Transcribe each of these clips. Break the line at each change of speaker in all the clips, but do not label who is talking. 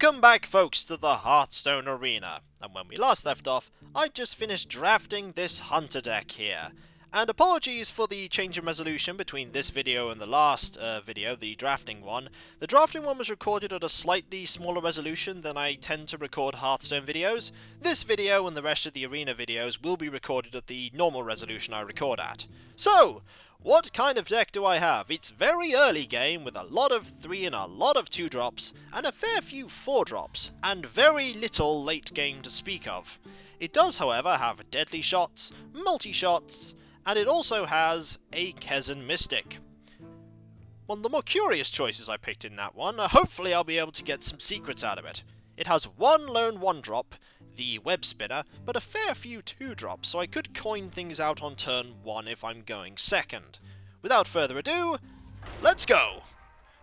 Welcome back, folks, to the Hearthstone arena. And when we last left off, I just finished drafting this hunter deck here. And apologies for the change in resolution between this video and the last video, the drafting one. The drafting one was recorded at a slightly smaller resolution than I tend to record Hearthstone videos. This video and the rest of the arena videos will be recorded at the normal resolution I record at. So, what kind of deck do I have? It's very early game with a lot of 3 and a lot of 2 drops, and a fair few 4 drops, and very little late game to speak of. It does, however, have deadly shots, multi-shots, and it also has a Kezan Mystic. One of the more curious choices I picked in that one, hopefully I'll be able to get some secrets out of it. It has one lone 1-drop, the Web Spinner, but a fair few 2-drops, so I could coin things out on turn 1 if I'm going second. Without further ado, let's go!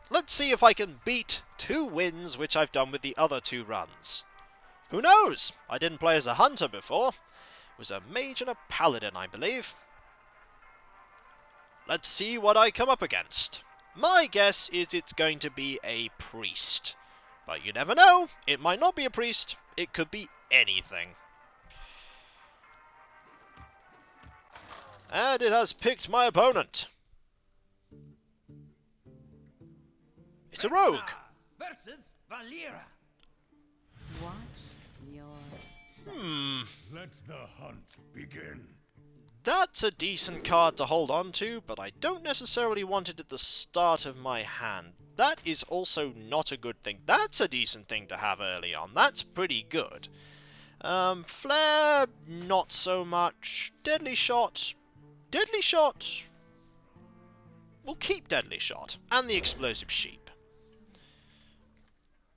Let's see if I can beat 2 wins, which I've done with the other 2 runs. Who knows? I didn't play as a hunter before. It was a mage and a paladin, I believe. Let's see what I come up against. My guess is it's going to be a priest. But you never know, it might not be a priest, it could be anything. And it has picked my opponent. It's a rogue.
Versus Valera.
Watch your...
Let the hunt begin.
That's a decent card to hold on to, but I don't necessarily want it at the start of my hand. That is also not a good thing. That's a decent thing to have early on. That's pretty good. Flare, not so much. Deadly Shot. Deadly Shot. We'll keep Deadly Shot. And the Explosive Sheep.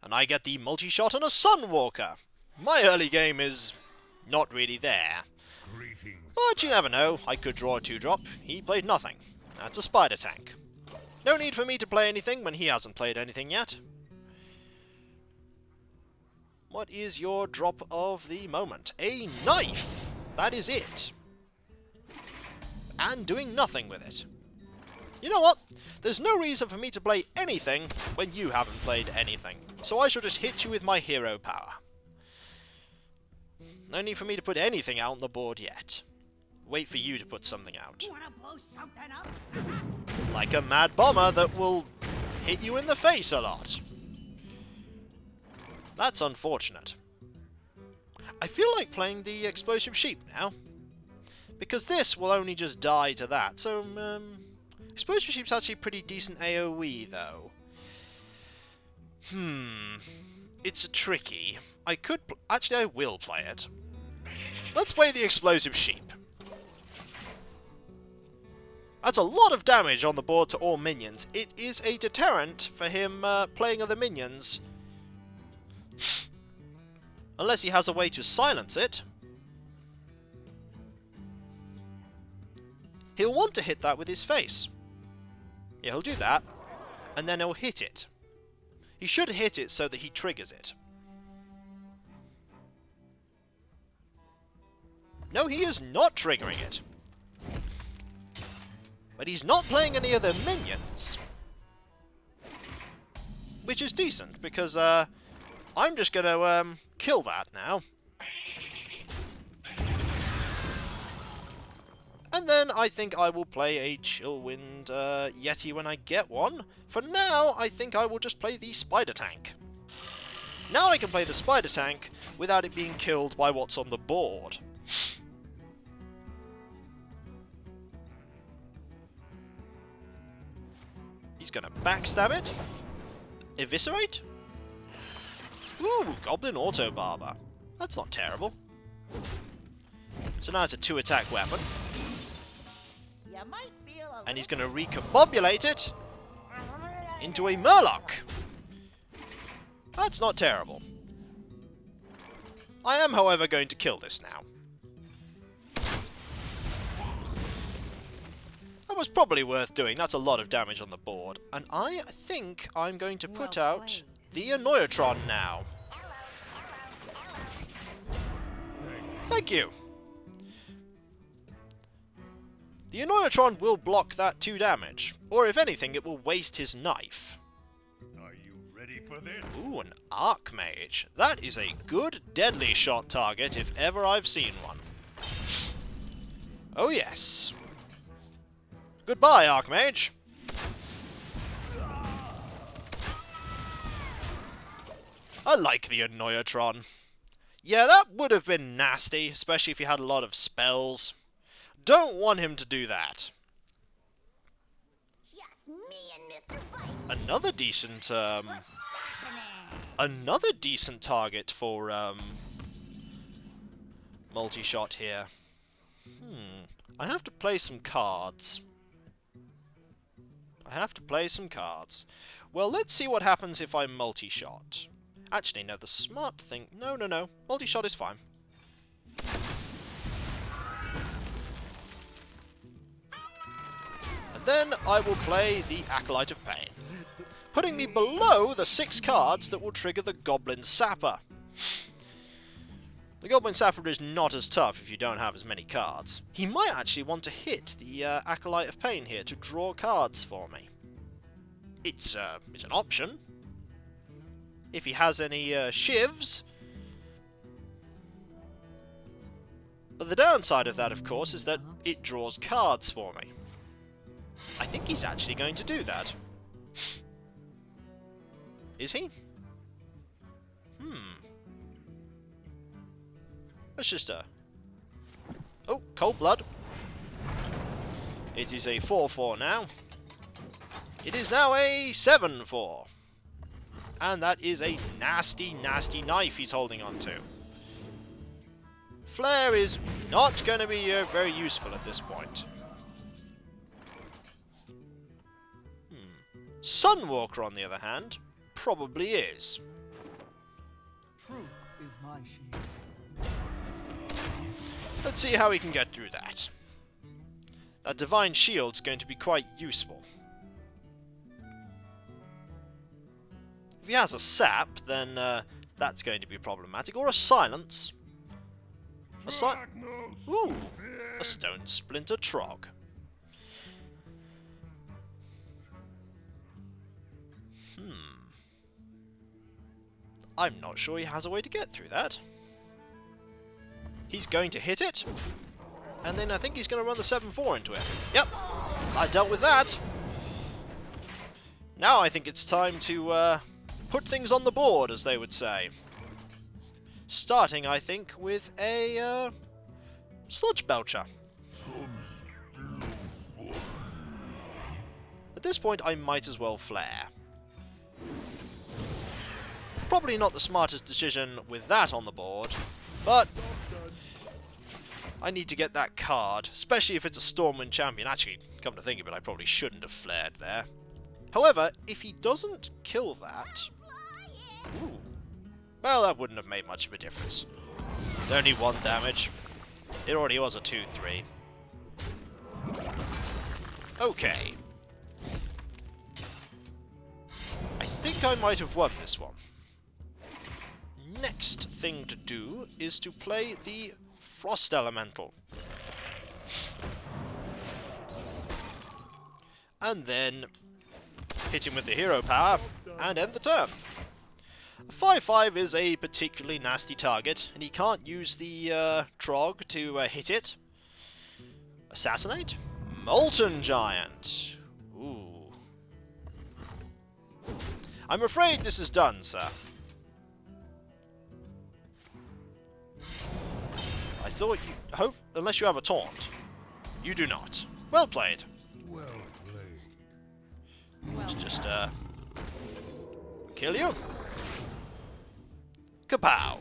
And I get the multi-shot and a Sunwalker. My early game is not really there. But you never know, I could draw a 2-drop. He played nothing. That's a spider tank. No need for me to play anything when he hasn't played anything yet. What is your drop of the moment? A knife! That is it. And doing nothing with it. You know what? There's no reason for me to play anything when you haven't played anything. So I shall just hit you with my hero power. No need for me to put anything out on the board yet. Wait for you to put something out.
Wanna blow something up?
Like a mad bomber that will hit you in the face a lot. That's unfortunate. I feel like playing the Explosive Sheep now. Because this will only just die to that. So, Explosive Sheep's actually pretty decent AoE, though. It's a tricky. I could... Actually, I will play it. Let's play the Explosive Sheep. That's a lot of damage on the board to all minions. It is a deterrent for him playing other minions. Unless he has a way to silence it. He'll want to hit that with his face. Yeah, he'll do that. And then he'll hit it. He should hit it so that he triggers it. No, he is not triggering it. But he's not playing any other minions. Which is decent, because I'm just going to kill that now. And then I think I will play a Chillwind Yeti when I get one. For now, I think I will just play the Spider Tank. Now I can play the Spider Tank without it being killed by what's on the board. He's gonna backstab it. Eviscerate? Ooh, Goblin Auto Barber. That's not terrible. So now it's a 2-attack weapon.
You might feel a
And he's gonna recombobulate it into a Murloc. That's not terrible. I am, however, going to kill this now. That was probably worth doing. That's a lot of damage on the board. And I think I'm going to put out the Annoyatron now. Thank you. The Annoyatron will block that 2 damage. Or if anything, it will waste his knife.
Are you ready for for this.
Ooh, an Archmage. That is a good deadly shot target if ever I've seen one. Oh yes. Goodbye, Archmage. I like the Annoyatron. Yeah, that would have been nasty, especially if he had a lot of spells. Don't want him to do that.
Just me and Mr. Bite.
Another decent target for multi-shot here. I have to play some cards. Well, let's see what happens if I multi-shot. Actually, no, the smart thing... No. Multi-shot is fine. And then I will play the Acolyte of Pain, putting me below the 6 cards that will trigger the Goblin Sapper. The Goblin Sapper is not as tough if you don't have as many cards. He might actually want to hit the Acolyte of Pain here to draw cards for me. It's an option. If he has any shivs. But the downside of that, of course, is that it draws cards for me. I think he's actually going to do that. Is he? Let's just, Oh, Cold Blood. It is a 4-4 now. It is now a 7-4. And that is a nasty, nasty knife he's holding on to. Flare is not going to be very useful at this point. Sunwalker, on the other hand, probably is.
Truth is my shield.
Let's see how we can get through that. That Divine Shield's going to be quite useful. If he has a sap, then that's going to be problematic. Or a silence. Ooh! A Stone Splinter Trog. I'm not sure he has a way to get through that. He's going to hit it. And then I think he's going to run the 7-4 into it. Yep! I dealt with that! Now I think it's time to put things on the board, as they would say. Starting, I think, with a Sludge Belcher. At this point, I might as well flare. Probably not the smartest decision with that on the board, but I need to get that card, especially if it's a Stormwind champion. Actually, come to think of it, I probably shouldn't have flared there. However, if he doesn't kill that... Ooh, well, that wouldn't have made much of a difference. It's only 1 damage. It already was a 2-3. Okay. I think I might have won this one. Next thing to do is to play the Frost Elemental. And then hit him with the hero power and end the turn. 5-5 is a particularly nasty target, and he can't use the Trog to hit it. Assassinate? Molten Giant. Ooh. I'm afraid this is done, sir. I thought you... unless you have a taunt. You do not. Well played.
Well played.
Let's just, kill you. Kapow!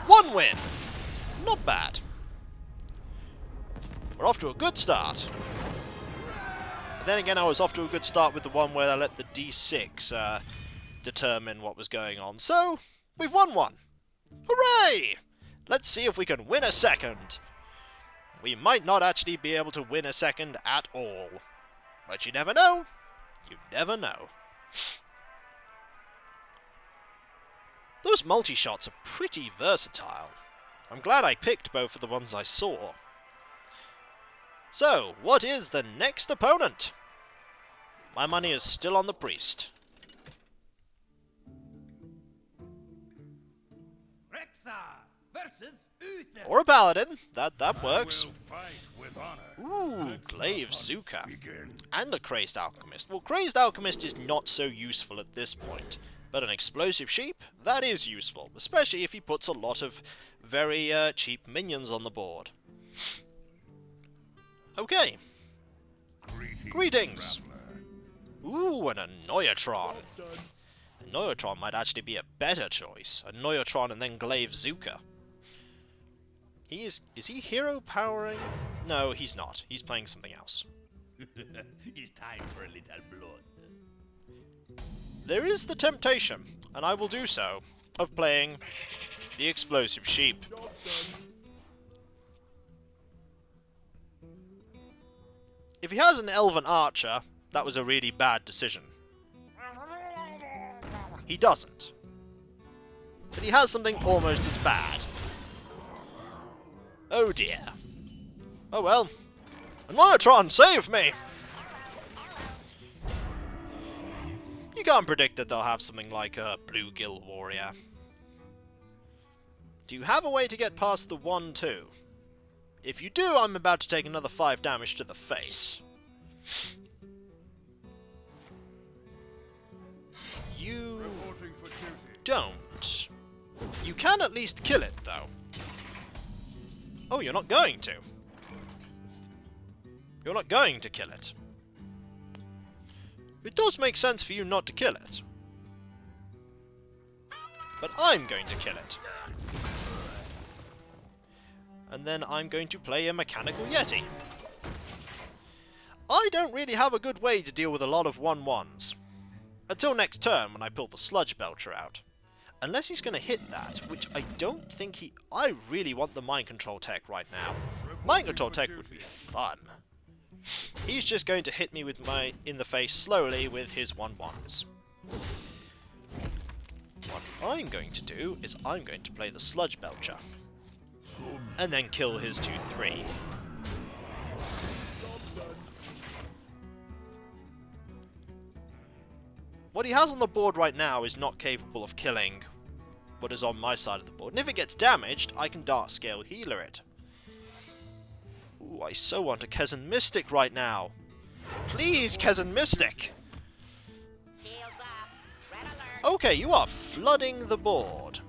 1 win! Not bad. We're off to a good start. But then again, I was off to a good start with the one where I let the D6 determine what was going on. So, we've won one. Hooray! Let's see if we can win a second. We might not actually be able to win a second at all. But you never know. You never know. Those multi-shots are pretty versatile. I'm glad I picked both of the ones I saw. So, what is the next opponent? My money is still on the priest.
Rexa versus Uther.
Or a paladin. That works.
Fight with honor.
Ooh, Glaive Zuka.
Begin.
And a Crazed Alchemist. Well, Crazed Alchemist is not so useful at this point. But an Explosive Sheep, that is useful. Especially if he puts a lot of very cheap minions on the board. Okay. Greetings. Ooh, an Annoyatron. Annoyatron might actually be a better choice. Annoyatron and then Glaive Zuka. Is he hero powering? No, he's not. He's playing something else.
It's time for a little blood.
There is the temptation, and I will do so, of playing the Explosive Sheep. If he has an Elven Archer, that was a really bad decision. He doesn't. But he has something almost as bad. Oh dear. Oh well. Annoyatron, save me! You can't predict that they'll have something like a Bluegill Warrior. Do you have a way to get past the 1-2? If you do, I'm about to take another 5 damage to the face. You don't. You can at least kill it, though. Oh, you're not going to. You're not going to kill it. It does make sense for you not to kill it. But I'm going to kill it. And then I'm going to play a Mechanical Yeti. I don't really have a good way to deal with a lot of 1-1s. Until next turn when I pull the Sludge Belcher out. Unless he's going to hit that, which I don't think he... I really want the Mind Control tech right now. Mind Control tech would be fun. He's just going to hit me with in the face slowly with his 1-1s. What I'm going to do is I'm going to play the Sludge Belcher. And then kill his 2-3. What he has on the board right now is not capable of killing what is on my side of the board. And if it gets damaged, I can Dark Scale Healer it. Ooh, I so want a Kezan Mystic right now. Please, Kezan Mystic! Okay, you are flooding the board.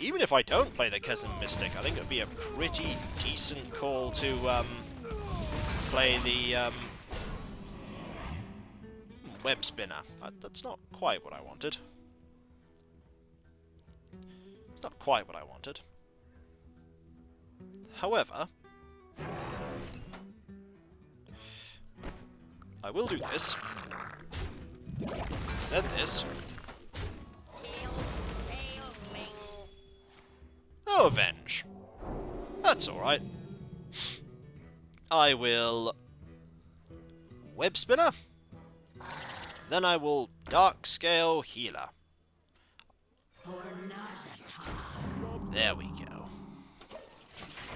Even if I don't play the Kezan Mystic, I think it would be a pretty decent call to play the Web Spinner. That's not quite what I wanted. It's not quite what I wanted. However, I will do this. Then this. Oh, Avenge. That's alright. I will Web Spinner. Then I will Dark Scale Healer. There we go.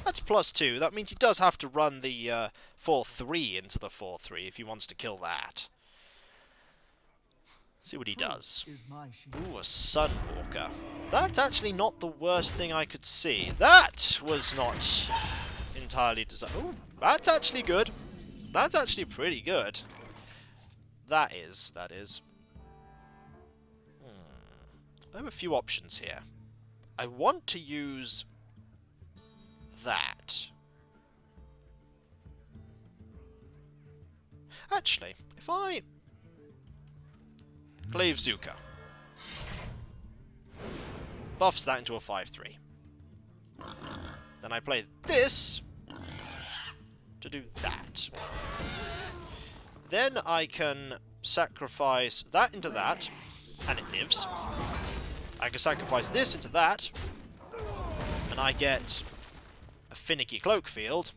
That's +2. That means he does have to run the 4-3 into the 4-3 if he wants to kill that. See what he does. Ooh, a Sunwalker. That's actually not the worst thing I could see. That was not entirely designed. Ooh, that's actually good. That's actually pretty good. That is. I have a few options here. I want to use that. Actually, if I Glaive Zuka buffs that into a 5-3. Then I play this to do that. Then I can sacrifice that into that, and it lives. I can sacrifice this into that, and I get a Finicky Cloak Field.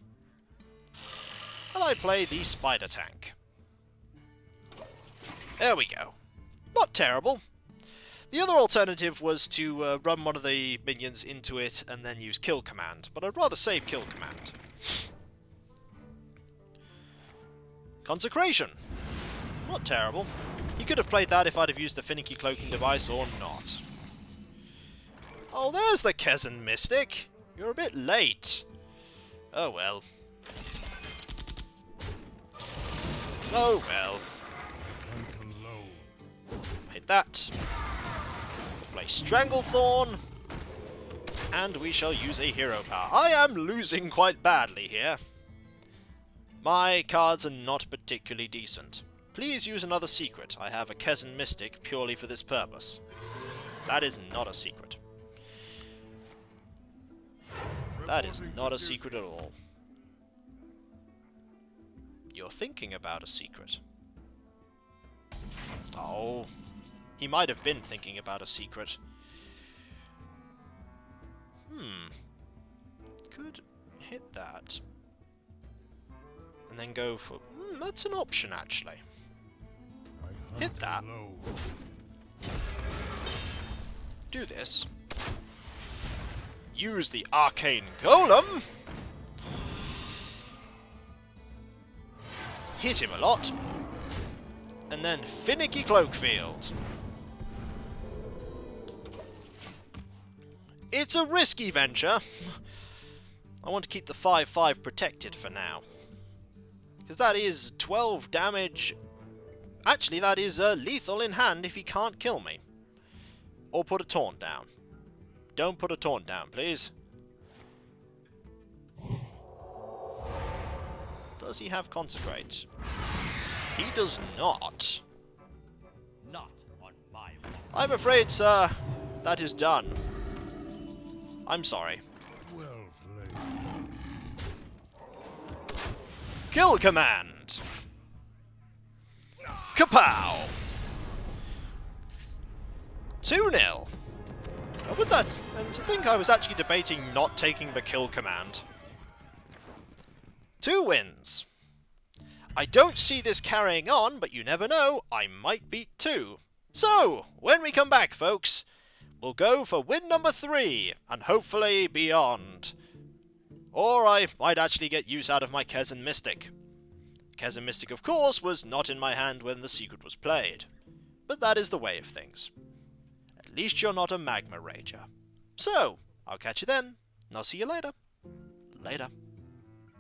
And I play the Spider Tank. There we go. Not terrible. The other alternative was to run one of the minions into it and then use Kill Command, but I'd rather save Kill Command. Consecration. Not terrible. He could have played that if I'd have used the Finicky Cloaking Device or not. Oh, there's the Kezen Mystic. You're a bit late. Oh well. Oh well. Hit that. Play Stranglethorn. And we shall use a hero power. I am losing quite badly here. My cards are not particularly decent. Please use another secret. I have a Kezen Mystic purely for this purpose. That is not a secret. That is not a secret at all. You're thinking about a secret. Oh, he might have been thinking about a secret. Could hit that. And then go for... that's an option, actually. Hit that. Do this. Use the Arcane Golem. Hit him a lot. And then Finicky Cloakfield. It's a risky venture. I want to keep the 5/5 protected for now. Because that is 12 damage. Actually, that is lethal in hand if he can't kill me. Or put a taunt down. Don't put a taunt down, please. Does he have Consecrate? He does not.
Not on my watch.
I'm afraid, sir, that is done. I'm sorry.
Well played.
Kill command! Kapow! 2-0. What was that? And to think I was actually debating not taking the kill command. 2 wins. I don't see this carrying on, but you never know, I might beat 2. So, when we come back, folks, we'll go for win number 3, and hopefully beyond. Or I might actually get use out of my Kezen Mystic. Kezen Mystic, of course, was not in my hand when the secret was played. But that is the way of things. At least you're not a Magma Rager. So, I'll catch you then, and I'll see you later. Later.